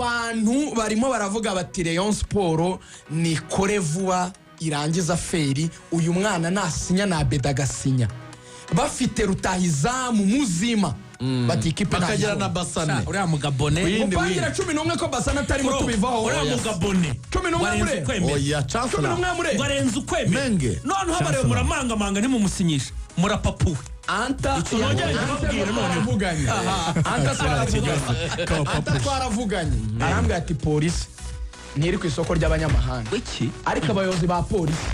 abantu barimo baravuga bati Rayon Sport nikore vuba irangiza feri uyu mwana nasinya na Abedi agasinya bafite rutahizamu muzima bati ikipe bakagira na Basane uriya mugabone mupangira 11 ko Basane atarimo tubivaho uriya mugabone 11 oya chancellor 11 barenze ukwemera none habarewe muramangamanga ntimumusinyisha murapapuwe Anta twaravuganye arambwira ati polisi ntiri ku isoko ry'abanyamahanga ariko abayobozi ba polisi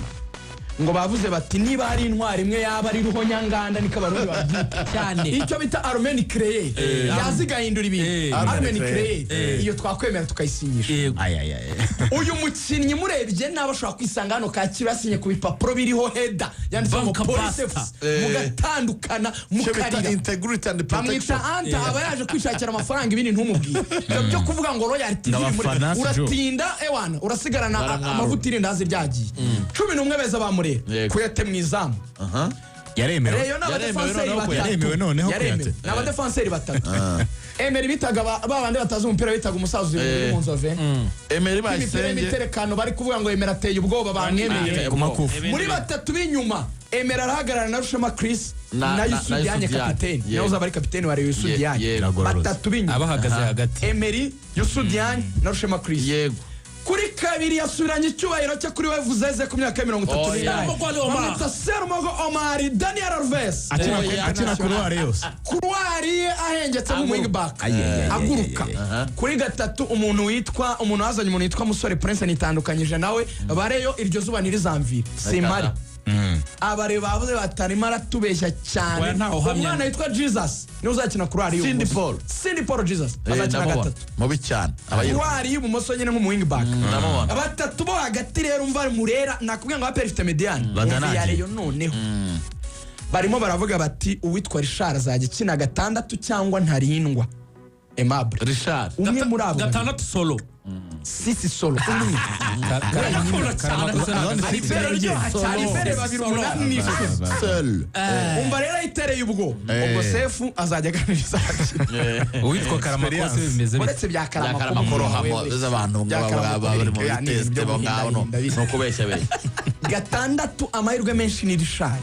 ngo bavuze bati niba hari intwari imwe yaba ari ruhonyanganda nikabarundi babyita cyane icyo bita Armeni Creye yazigahindura ibintu Armeni Creye iyo twakwemera tukayisinyisha uyu mukinnyi murebye nabo ashobora kwisanga hano Kacyiru yasinye ku bipapuro biriho header yanditse ngo police mugatandukana mukarira integrity and protection anta aba yaje kwishakira amafaranga ibindi ntumubwire byo kuvuga ngo royalty muri uratinda ewana urasigarana amavutiri ndazi ryagiye 11 beza bamure kuyate mwizamu yaremewe noneho kuyate n'abadefenseri batatu Emery bitaga babande bataza umupira bitaga umusazi uri mu nzove Emery bayisenge imiterekano bari kuvuga ngo Emery ateye ubwoba bamwemeye muri batatu b'inyuma Emery arahagarara na Rushema Chris na Yusuf Diagne kapiteni nazo bari kapiteni wa Yusuf Diagne batatu b'inyuma abahagaze hagati Emery Yusuf Diagne na Rushema Chris yego kuri kabiri yasubiranye icyubahiro cyo kuri we Vuzeze ku myaka 33 bamwita Serumogo Omar Daniel Alves akina kuruwari yose kuruwari ahengetse mu wing back aguruka kuri gatatu umuntu hazanye umuntu witwa Musore Prince nitandukanyije nawe bareyo iryo zuba nirizamvira simari abare bavuze batarimo aratubeshya cyane umwana witwa Jesus ni uzakina kuruwari Cindy Paul Jesus azakina gatatu mubi cyane kuruwari y'ubumoso nyine mu wing back batatu bo hagati rero umva Murera nakubwiye ngo aperifite mediane yareyo noneho barimo baravuga bati uwitwa Richard azajya kina gatandatu cyangwa ntarindwa Aimable Richard umwe muri abo gatandatu solo sisi solo umwe umva rero itereye ubwo Sefu azajya aganiriza uwitwa Karamakose bimeze uretse bya Karamakoro hamo z'abantu bari mu test bo ngabo no kubeshya be gatandatu amahirwe menshi ni Richard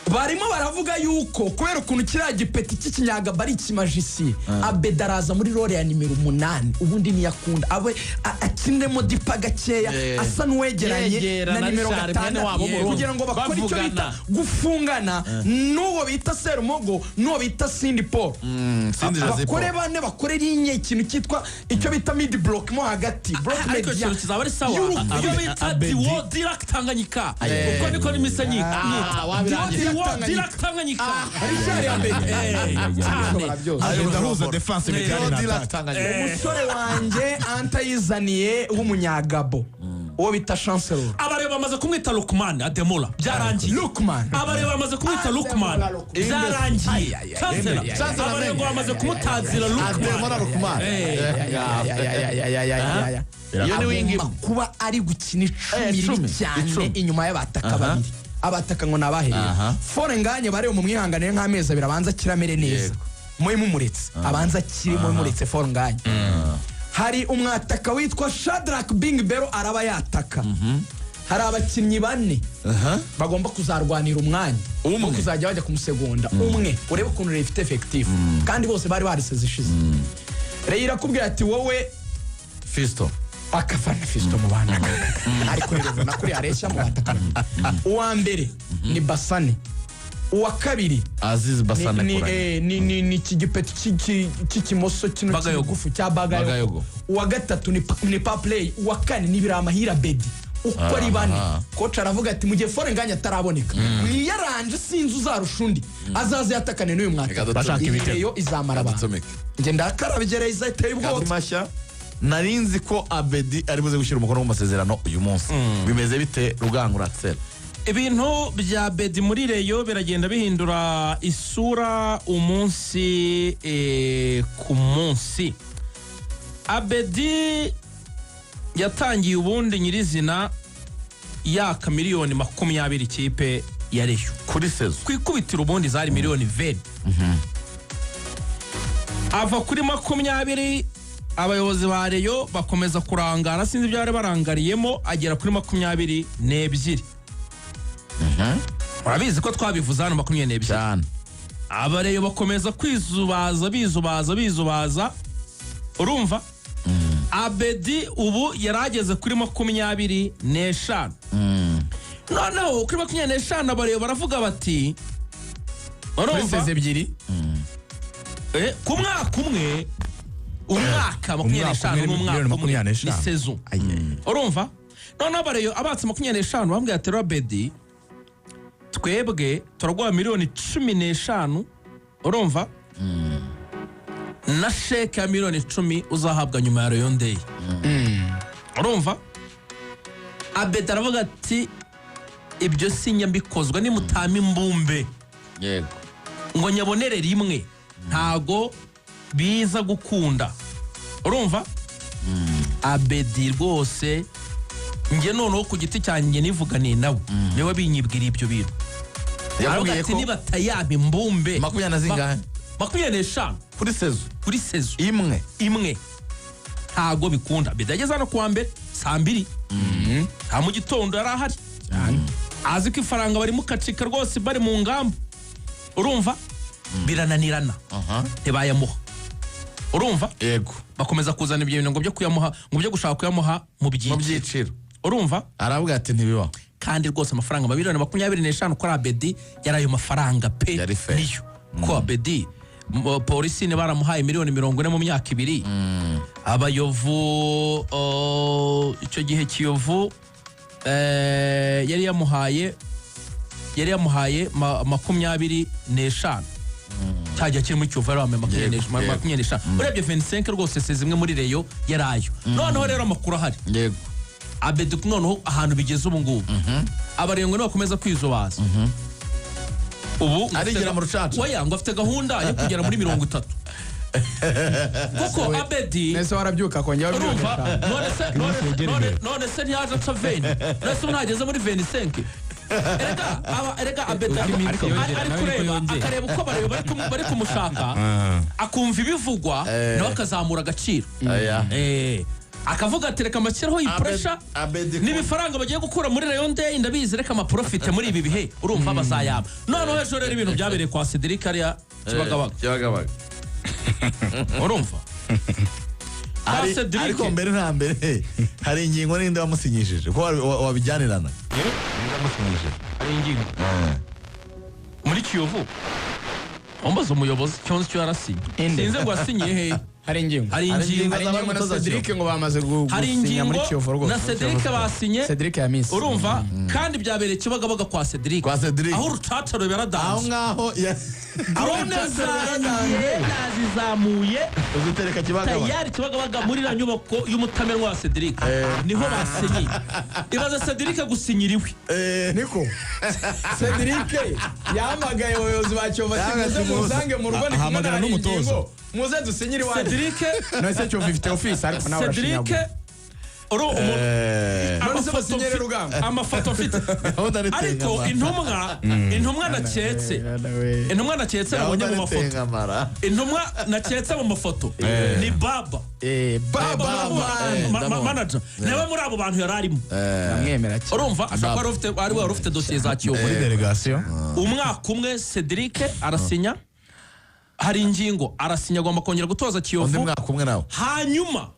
barimo baravuga yuko kubera ukuntu kiriya gipeti cy'ikinyaga bari ikimajisi Abedi araza muri role ya nimero 8 ubundi niyakunda abe akinemo dipa gakeya asa n'uwegeranye na nimero 5 kugira ngo bakore icyo bita gufungana n'uwo bita Serumogo n'uwo bita Cindy Paul bakore bane bakore linye ikintu cyitwa icyo bita mid block mo hagati block media kizaba ari sawa iyo bita Diwo Direct Tanganyika uko niko nimisanye Direct Tanganyika Richard ndahuza defense mediane na umusore wanje anta yizaniye w'umunyagabo uwo bita Chancellor abareba bamaze kumwita Lukman Ademola byarangiye Lukman abareba bamaze kumwita Lukman byarangiye Chancellor abareba bamaze kumutazira Lukman iyo ni wingi kuba ari gukina 10 cyane inyuma y'abataka babiri abataka ngo nabahereye fore nganye bare mu mwihanganire nk'amezi abiri abanza kiramere neza moye mumuretse abanza kirimo mumuretse fore nganye hari umwataka witwa Shadrack Bing Bero araba yataka hari abakinnyi bane bagomba kuzarwanira umwanya umwe kuzajya bajya kumusegonda umwe urebe ukuntu refite effective kandi bose bari bariseze ishize rero irakubwira ati wowe Fisto akafana Fisto mu bana ariko rero nakuri areshya mu bataka uwa mbere ni Basane uwa kabiri Aziz Basane ni kigipeti cy'ikimoso kino kigufu cya Bagayogo uwa gatatu ni Paplay uwa kane ni Biramahira Bedi uko ari bane coach aravuga ati mugiye fore nganya ataraboneka mwiyaranje sinzi uzarushundi azaze yatakane n'uyu mwaka bashaka ibitego izamara abantu nge ndakarabigereye izateye ubwo narinzi ko Abedi ari buze gushyira umukono mu masezerano uyu munsi bimeze bite Rugangura Axel ibintu bya Abedi muri Reyo biragenda bihindura isura umunsi ku munsi Abedi yatangiye ubundi nyirizina yaka miliyoni 20 ikipe ya Reyo kuri sezo kwikubitira ubundi zari miliyoni 20 ava kuri 20 abayobozi ba Rayon bakomeza kurangara sinzi ibyo bari barangariyemo agera kuri 22. Urabizi ko twabivuze hano 22 cyane. aba Rayon bakomeza bizubaza urumva Abedi ubu yarageze kuri 25. Noneho kuri 25 aba Rayon baravuga bati urumva ebyiri ku mwaka umwe umwaka 25 n'umwaka ni saison urumva noneho aba Rayon abatse 25 bambwiye ati Abedi twebwe turagwa miliyoni 15 urumva na sheke ya miliyoni 10 uzahabwa nyuma ya Rayon Day urumva Abedi aravuga ati ibyo sinya mbikozwa ni mutama imbumbe yego ngo nyabonere rimwe ntago biza gukunda urumva Abedi rwose nge noneho ku giti cyanjye nivuganiye nawe niwe binyibwira ibyo bintu yabwiye ko niba tayaba imbumbe 20 zingahe 25 kuri sezo imwe ntago bikunda bidageze hano kuwa mbere saa 2 nta mu gitondo yari ahari azi ko ifaranga bari mukacika rwose bari mu ngamba urumva birananirana ntibayamuha urumva yego bakomeza kuzana ibyo bintu ngo byo kuyamuha ngo byo gushaka kuyamuha mu byiciro urumva aravuga ati ntibiba kandi rwose amafaranga miliyoni 25 kuri Abedi yari ayo mafaranga pe niyo ko Abedi polisi ne baramuhaye miliyoni 40 mu myaka 2 abayovu icyo gihe Kiyovu yari yamuhaye 25 cyajya kiri mu Kiyovu ari 25 urebye 25 rwose se zimwe muri Rayon yarayo noneho rero amakuru ahari yego Abedi noneho ahantu bigeze ubu ngubu abarengo bakomeza kwizubaza ubu arigira mu rucaca oya ngo afite gahunda yo kugera muri 30 kuko Abedi nese warabyuka kongera urumva none se ntiyaje aca 20 nese unageze muri 25 erega Abedi ari kureba akareba uko bari kumushaka akumva ibivugwa nawe akazamura agaciro akavuga ati reka amashyiraho iyi pressure n'ibifaranga bagiye gukura muri Rayon Day ndabizi reka amaprofite muri ibi bihe urumva bazayaba noneho ejo rero ibintu byabereye kwa Cedric ariya Kibagabaga urumva ariko mbere na mbere hari ingingo n'indi wamusinyishije ko wabijyanirana hari ingingo muri Kiyovu ombaza umuyobozi cyonse cyo yarasinye sinze ngo asinyiye he hari ingingo na Cedric ngo bamaze gusinya muri Kiyovu rwose na Cedric basinye Cedric ya Miss urumva kandi byabereye Kibagabaga kwa Cedric aho urucaca rubera dance aho ngaho nazizamuye uzitereka Kibagabaga tayari Kibagabaga muri la nyubako y'umutamenwa wa Cedric niho basinye ibaza Cedric gusinyiriwe niko Cedric yamagaye abayobozi ba Kiyovu ati muzange mu rugo ahamagara n'umutoza muze dusinyire iwacu Cedric nose cyo 50 office ariko nawe Cedric amafoto afite ariko intumwa naketse nabonye mu mafoto mu mafoto ni baba manager nawe muri abo bantu yararimo namwemera cyane urumva ashaka ari we ufite dossier za Kiyovu muri delegation umwaka umwe Cedric arasinya hari ingingo arasinya agomba kongera gutoza Kiyovu undi mwaka umwe nawe hanyuma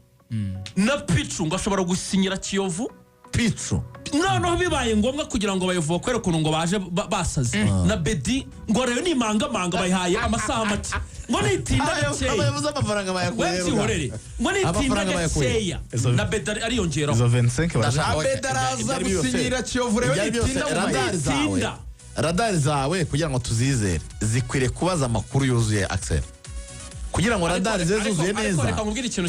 na Pichu ngo ashobora gusinyira Kiyovu Pichu noneho bibaye ngombwa kugira ngo bayovu bakwere ukuntu ngo baje basaze na Bedi ngo rero ni manga bayihaye amasaha make ngo nitinda gakeya abayobozi amafaranga bayakuye ngo nitinda gakeya na Bedi ariyongeraho izo 25 na Bedi araza gusinyira Kiyovu rero nitinda radari zawe kugira ngo tuzizere zikwiriye kubaza amakuru yuzuye Axel kugira ngo radari zuzuye neza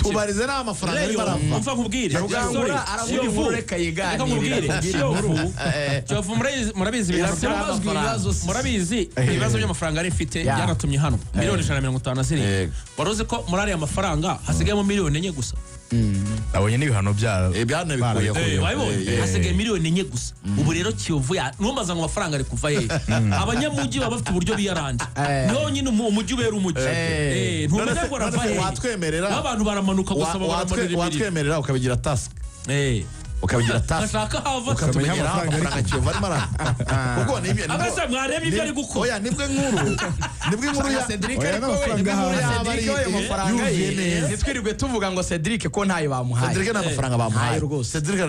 tubarize na amafaranga ari barava umva nkubwire rugangura aravuga inkuru reka yiganire Kiyovu murabizi ibibazo by'amafaranga ari mfite byanatumye hano miliyoni 150 ziri waruzi ko muri ariya mafaranga hasigayemo miliyoni 4 gusa abonye n'ibihano byabo bikuyeho wabibonye hasigaye miliyoni 4 gusa ubu rero Kiyovu numbaza ngo amafaranga ari kuva he abanyamujyi baba bafite uburyo biyaranje niho nyine umujyi ubera umujyi ntumenya ngo rava he watwemerera abantu baramanuka gusa watwemerera ukabigira task ukabigira task ashaka hava ukatumenyera amafaranga Kiyovu arimo kuko nibyo abasa mwarebe ibyo ari gukora oya nibwo inkuru ya Cedric amafaranga ye nitwirirwe tuvuga ngo Cedric ko ntayo bamuhaye Cedric n'amafaranga bamuhaye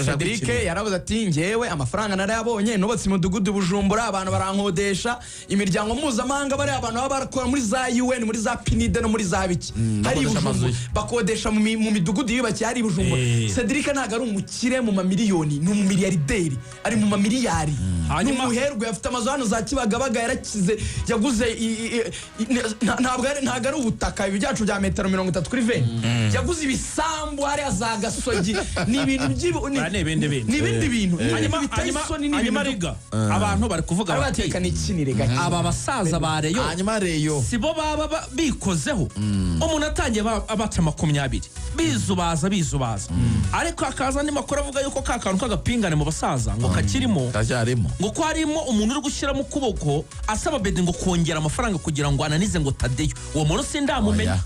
Cedric yaravuze ati njyewe amafaranga narayabonye nubatse umudugudu Bujumbura abantu barankodesha imiryango mpuzamahanga bari abantu baba barakora muri za UN muri za PNID no muri za biki hari Bujumbura bakodesha mu midugudu yubakiye hari Bujumbura Cedric ntago ari umukire mu mamiliyoni ni umumiliyarderi ari mu mamiliyari hanyuma uherwe afite amazu hano za Kibagabaga yarakize yaguze ntabwo ari ubutaka ibyacu bya metero 30 kuri 20 yaguze ibisambu hari za Gasogi ni ibintu n'ibindi bintu hanyuma riga abantu bari kuvuga bati aba basaza ba Reyo hanyuma Reyo sibo baba bikozeho umuntu atangiye abaca 20 bizubaza ariko akaza ni makuru avuga yuko kakantu kagapingane mu basaza ngo kakirimo ngo ko harimo umuntu uri gushyira mu kuboko asaba Bedi ngo kongera amafaranga kugira ngo ananize ngo Tadeyo uwo muntu sindamumenya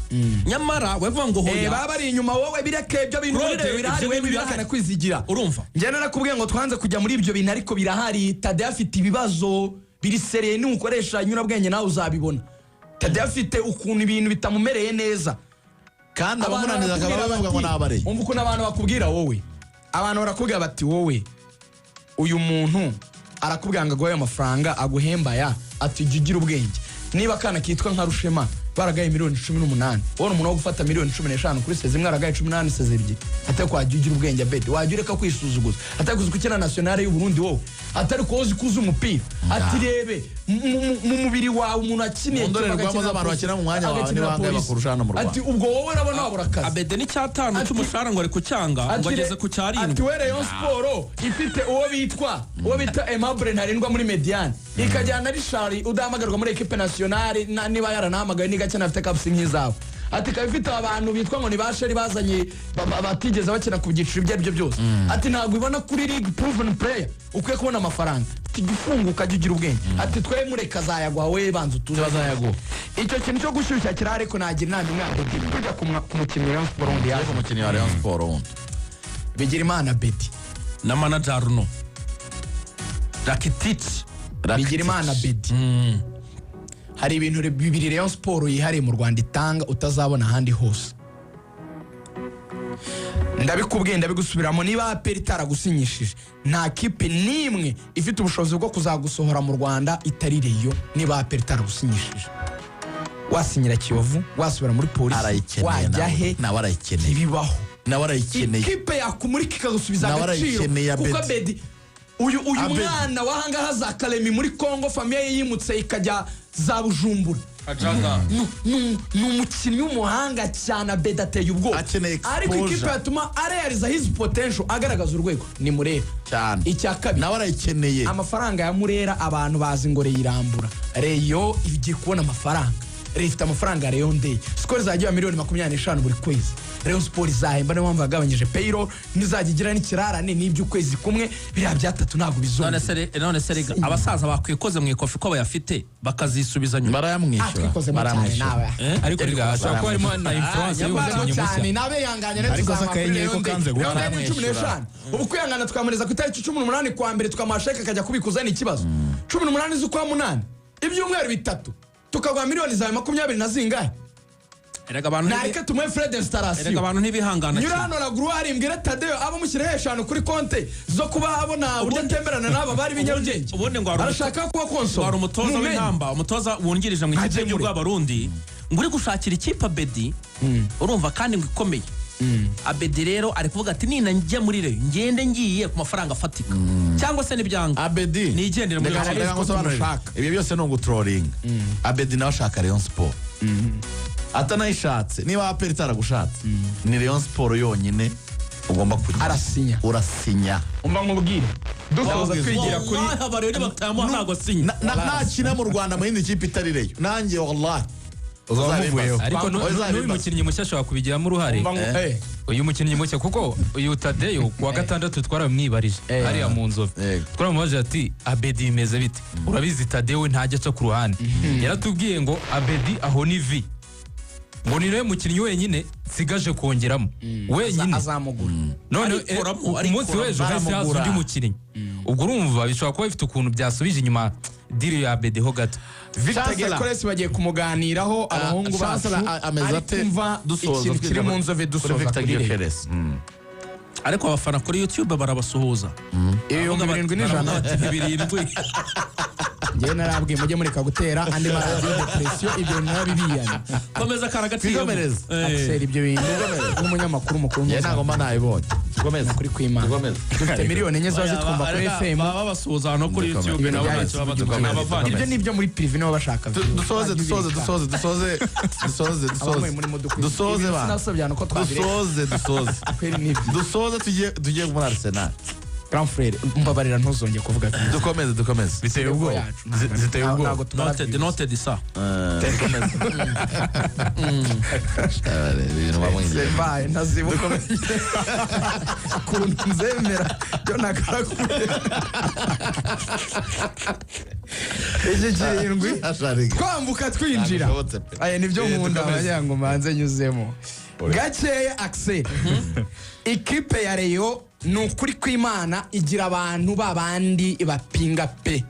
nyamara wevuga ngo hoya baba ari inyuma wowe bireke ibyo bintu birahari we bibakana kwizigira urumva njyana nakubwiye ngo twanze kujya muri ibyo bintu ariko birahari Tadeyo afite ibibazo biri sereye n'ukoresha nyurabwenge nawe uzabibona Tadeyo afite ukuntu ibintu bitamumereye neza kandi abamunaniza akaba bavuga ngo nabare umva ukuntu abantu bakubwira wowe abantu barakubwira bati wowe uyu muntu arakubwira ngo aguhe amafaranga aguhembaya ati ugira ubwenge niba kana kitwa nka Rushema baragaye miliyoni 18 wone umuntu wo gufata miliyoni 15 kuri seze imwe aragaye 18 seze ebyiri atari ko wagira ubwenge Bedi wagira ka kwisuzuguza atari kuzukina nationale y'u Burundi wowe atari ko uzi kuza umupira ati rebe mu mubiri wawe umuntu akiniye ndorerwamo z'abantu bakina mu mwanya wawe ni bangaye bakurushana mu Rwanda ati ubwo wowe nabona wabura kazi Abede ni cyatanu cy'umushara ngo ari kucyanga ngo ageze ku cyarindwi ati we Rayon Sport ifite uwo bita Aimable Ntarindwa muri Mediane ikajyana Richard udahamagarwa muri equipe nationale niba yaranahamagaye ni gake nafite kapsi nk'izabo ati kabifite abantu bitwa ngo ni basheri bazanye batigeze bakina ku byiciro ibyo aribyo byose ati ntabwo ibona kuri league proven player ukwiye kubona amafaranga tigifunguka ugira ubwenge ati twe mureka zayagwa we banza utuze bazayagwa icyo kintu cyo gushyushya kirare ariko nagira inama imwe tujya ku mukinnyi wa Rayon Sport undi yaje umukinnyi wa Rayon Sport undi Bigirimana Bedi na manager Runo Rakitic Bigirimana Bedi hari ibintu bibiri Rayon Sport yihariye mu Rwanda itanga utazabona ahandi hose ndabikubwiye ndabigusubiramo niba APR itaragusinyishije nta kipe nimwe ifite ubushobozi bwo kuzagusohora mu Rwanda itari Rayon niba APR itaragusinyishije wasinyira Kiyovu wasubira muri polisi wajya he nawe arayikeneye ibibaho nawe arayikeneye ikipe yakumurika ikagusubiza agaciro kuko Bedi uyu mwana wahangaha za Kalemi muri Kongo famiye yimutse ikajya za Bujumbura ni umukinnyi w'umuhanga cyane Bedi ateye ubwoba ariko ikipe yatuma arealiza his potential agaragaza urwego ni Murera cyane icya kabiri nawe arayikeneye amafaranga ya Murera abantu bazi ngo Reyirambura Reyo igiye kubona amafaranga ifite amafaranga ya Rayon Day skoro zagiye miliyoni 25 buri kwezi Rayon Sport izahemba niyo mpamvu yagabanyije payroll nizajya igira n'ikirarane n'iby'ukwezi kumwe biriya byatatu ntabwo bizonga none se rega abasaza bakwikoze mu ikofi ko bayafite bakazisubiza nyuma barayamwishyura ariko rega ashaka ko harimo na influence y'ubumenyi cyane nabe yanganya ne tuzamakanye ko kanze guhana ubu kwiyangana twamereza ku itariki 18 kwa mbere tukamashaka akajya kubikuza ni ikibazo 18 z'ukwa 8 ibyumweru bitatu tukagwa miliyoni za 20 na zingahe erega abantu nareke tumwe Fred installation erega abantu ntibihangana nyura hano la Gruari imbwira Tadeyo abo mushyire heshanu kuri konte zo kuba abona uburyo temberana naba bari binyarugenge ubundi ngo arashaka kuba konsol wari umutoza w'intamba umutoza wungirije mu ikipe y'Abarundi ngo uri gushakira ikipe Bedi urumva kandi ngo ikomeye Abedi rero ari kuvuga ati nina njye muri Rayon ngende ngiye ku mafaranga afatika cyangwa se nibyanga Abedi nigendere muri Rayon ibyo byose no gutrolling Abedi nawe ashaka Rayon Sport atanayishatse niba APR itaragushatse ni Rayon Sport yonyine ugomba kujya urasinya umva nkubwire dukoza kwigira kuri abarero batamo ntago sinya nakina mu Rwanda mu yindi kipe itari Rayon nanjye wallahi uzamuvuyeho ariko n'uyu mukinnyi mushya ashobora kubigiramo uruhare uyu mukinnyi mushya kuko uyu Tadeyo kuwa gatandatu twaramwibarije hariya mu Nzove twaramubaje ati Abedi bimeze bite urabizi Tadeyo ntajya aca ku ruhande yaratubwiye ngo Abedi aho ni vi ngo ni nawe mukinnyi wenyine nsigaje kongeramo wenyine azamugura none umunsi w'ejo hasi haza undi mukinnyi ubwo urumva bishobora kuba bifite ukuntu byasubije inyuma diri ya Abedi ho gato Victor Gekores bagiye kumuganiraho abahungu bacu ameze ate ikintu kiri mu Nzove dusoza kuri Gekores ariko abafana kuri YouTube barabasuhuza ibihumbi 700 birindwi njyewe narabwiye mujye mureka gutera andi maradiyo depresiyo ibyo narabibiyana komeza karagatiyo Axel ibyo bintu nk'umunyamakuru mukuru njye ntabwo mba nayibonye komeza kuri kwimana dufite miliyoni enye ziba zitwumva kuri FM baba basuhuza no kuri YouTube nabo ntacyo babatuka abavana ibyo nibyo muri prive nibo bashaka dusoze tugiye muri Arsenal Grand frère mbabarira ntuzongeye kuvuga dukomeze biteye ubwoba ziteye ubwoba noted sa Sembaye ntazibuka kuntu nzemera byo nakarakuye kirindwi twambuka twinjira aya nibyo nkunda abagira ngo manze nyuzemo gakeya Axel ikipe ya Rayon ni ukuri kw'Imana igira abantu babandi bapinga pe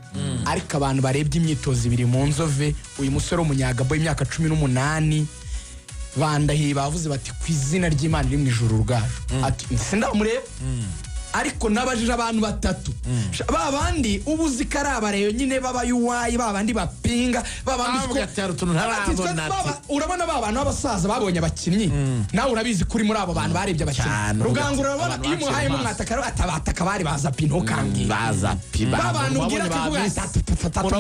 ariko abantu barebye imyitozo ibiri mu Nzove uyu musore w'umunyagabo w'imyaka 18 bandahiye bavuze bati ku izina ry'Imana iri mu ijuru rugaju ati sindamureba ariko nabajije abantu batatu babandi ubuzi karabareyo nyine babayuwayi babandi bapinga babandi urabona babantu b'abasaza babonye abakinnyi nawe urabizi kuri muri abo bantu barebye abakinnyi rugangura urabona iyo umuhaye mu mwataka atabataka bari baza pino kangi baza babantu ugira kuvuga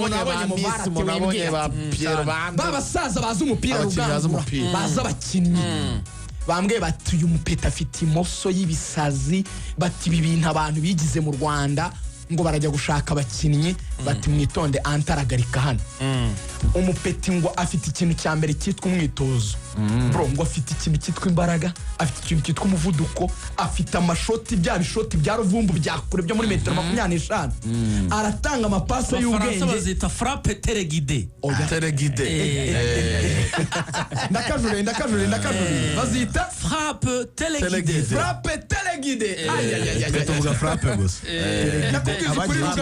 murabonye mu barati murabonye ba Pierre Bande babasaza baza umupira rugangura baza abakinnyi bambwe bati uyu mupeta afite imoso y'ibisazi bati ibi bintu abantu bigize mu Rwanda ngo barajya gushaka abakinnyi bati mwitonde antaragarika hano umupeti ngo afite ikintu cya mbere cyitwa umwitozo bro ngo afite ikintu cyitwa imbaraga afite ikintu cyitwa umuvuduko afite amashoti bya bishoti bya ruvumbu byakure byo muri metero 25 aratanga amapasa y'ubwenge bazita frappe téléguidée ndakajure bazita frappe téléguidée tuvuga frappe gusa abakiri